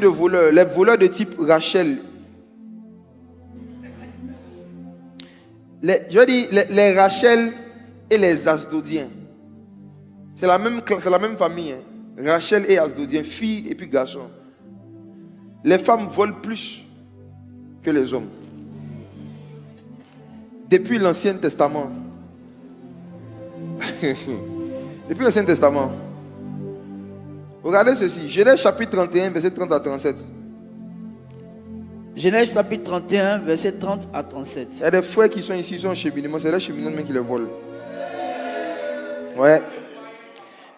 de voleurs, les voleurs de type Rachel. Les Rachel et les Asdodiens. C'est la même famille. Hein. Rachel et Asdodiens, filles et puis garçons. Les femmes volent plus que les hommes. Depuis l'Ancien Testament. Depuis l'Ancien Testament. Regardez ceci. Genèse chapitre 31, verset 30 à 37. Genèse chapitre 31, verset 30 à 37. Il y a des frères qui sont ici, ils sont en cheminement. C'est les cheminots même qui les volent. Ouais.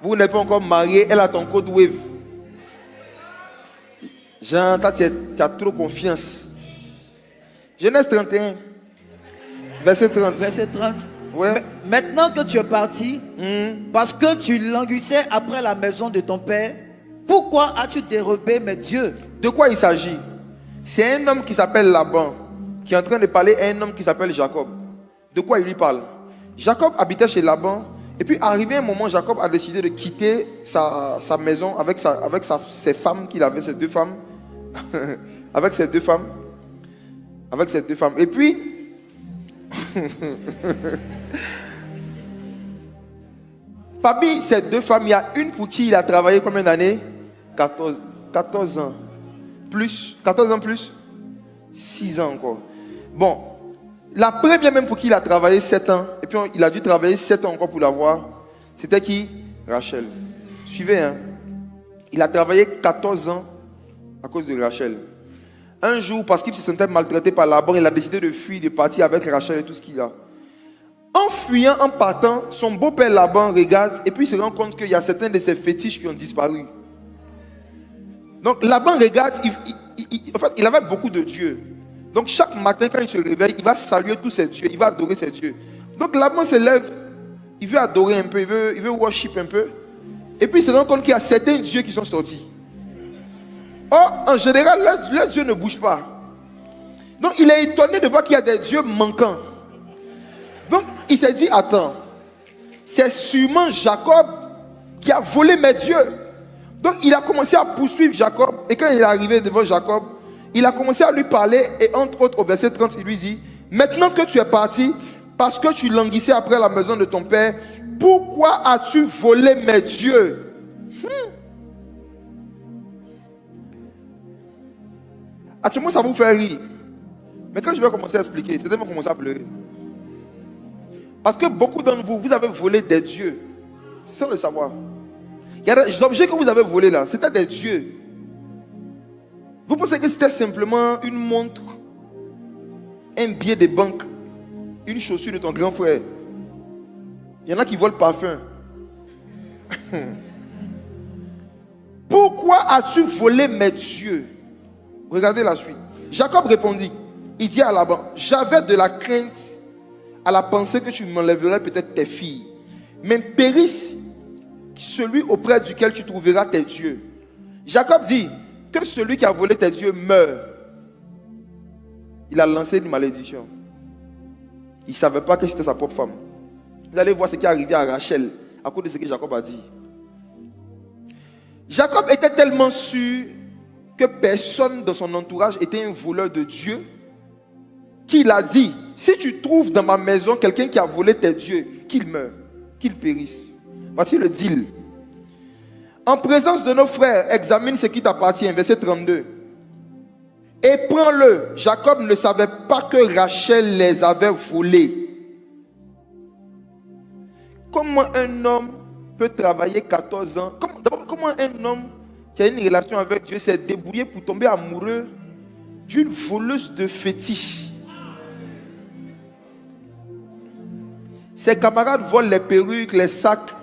Vous n'êtes pas encore marié, elle a ton code wave. Jean, tu as trop confiance. Genèse 31, verset 30. Verset 30. Ouais. Maintenant que tu es parti, parce que tu languissais après la maison de ton père, pourquoi as-tu dérobé mes dieux? De quoi il s'agit? C'est un homme qui s'appelle Laban, qui est en train de parler à un homme qui s'appelle Jacob. De quoi il lui parle? Jacob habitait chez Laban, et puis arrivé un moment, Jacob a décidé de quitter sa maison avec ses femmes qu'il avait, ses deux femmes. Avec ses deux femmes. Et puis, parmi ces deux femmes, il y a une pour qui il a travaillé combien d'années? 14 ans. Plus, 14 ans plus, 6 ans encore. Bon, la première même pour qui il a travaillé 7 ans, et puis il a dû travailler 7 ans encore pour l'avoir, c'était qui? Rachel. Suivez, hein. Il a travaillé 14 ans à cause de Rachel. Un jour, parce qu'il se sentait maltraité par Laban, il a décidé de fuir, de partir avec Rachel et tout ce qu'il a. En fuyant, en partant, son beau-père Laban regarde et puis il se rend compte qu'il y a certains de ses fétiches qui ont disparu. Donc Laban regarde, en fait, il avait beaucoup de dieux. Donc chaque matin quand il se réveille, il va saluer tous ses dieux, il va adorer ses dieux. Donc Laban se lève, il veut adorer un peu, il veut worship un peu. Et puis il se rend compte qu'il y a certains dieux qui sont sortis. Or, en général, leurs dieux ne bougent pas. Donc il est étonné de voir qu'il y a des dieux manquants. Donc il s'est dit, attends, c'est sûrement Jacob qui a volé mes dieux. Donc il a commencé à poursuivre Jacob. Et quand il est arrivé devant Jacob, il a commencé à lui parler. Et entre autres au verset 30, il lui dit, maintenant que tu es parti, parce que tu languissais après la maison de ton père, pourquoi as-tu volé mes dieux? Actuellement ça vous fait rire. Mais quand je vais commencer à expliquer, c'est tellement commencer à pleurer. Parce que beaucoup d'entre vous, vous avez volé des dieux sans le savoir. Il y a des objets que vous avez volés là, c'était des dieux. Vous pensez que c'était simplement une montre, un billet de banque, une chaussure de ton grand frère. Il y en a qui volent parfum. Pourquoi as-tu volé mes dieux? Regardez la suite. Jacob répondit, il dit à Laban, j'avais de la crainte à la pensée que tu m'enlèverais peut-être tes filles. Mais périsse celui auprès duquel tu trouveras tes dieux. Jacob dit que celui qui a volé tes dieux meurt. Il a lancé une malédiction. Il ne savait pas que c'était sa propre femme. Vous allez voir ce qui est arrivé à Rachel à cause de ce que Jacob a dit. Jacob était tellement sûr que personne dans son entourage était un voleur de Dieu qu'il a dit, si tu trouves dans ma maison quelqu'un qui a volé tes dieux, qu'il meure, qu'il périsse. Voici le deal. En présence de nos frères, examine ce qui t'appartient. Verset 32. Et prends-le. Jacob ne savait pas que Rachel les avait volés. Comment un homme peut travailler 14 ans? Comment un homme qui a une relation avec Dieu s'est débrouillé pour tomber amoureux d'une voleuse de fétiches? Ses camarades volent les perruques, les sacs,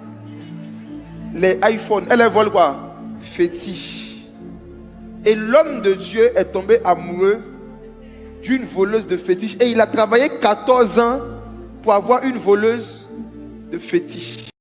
les iPhones. Elle vole quoi? Fétiche. Et l'homme de Dieu est tombé amoureux d'une voleuse de fétiche. Et il a travaillé 14 ans pour avoir une voleuse de fétiche.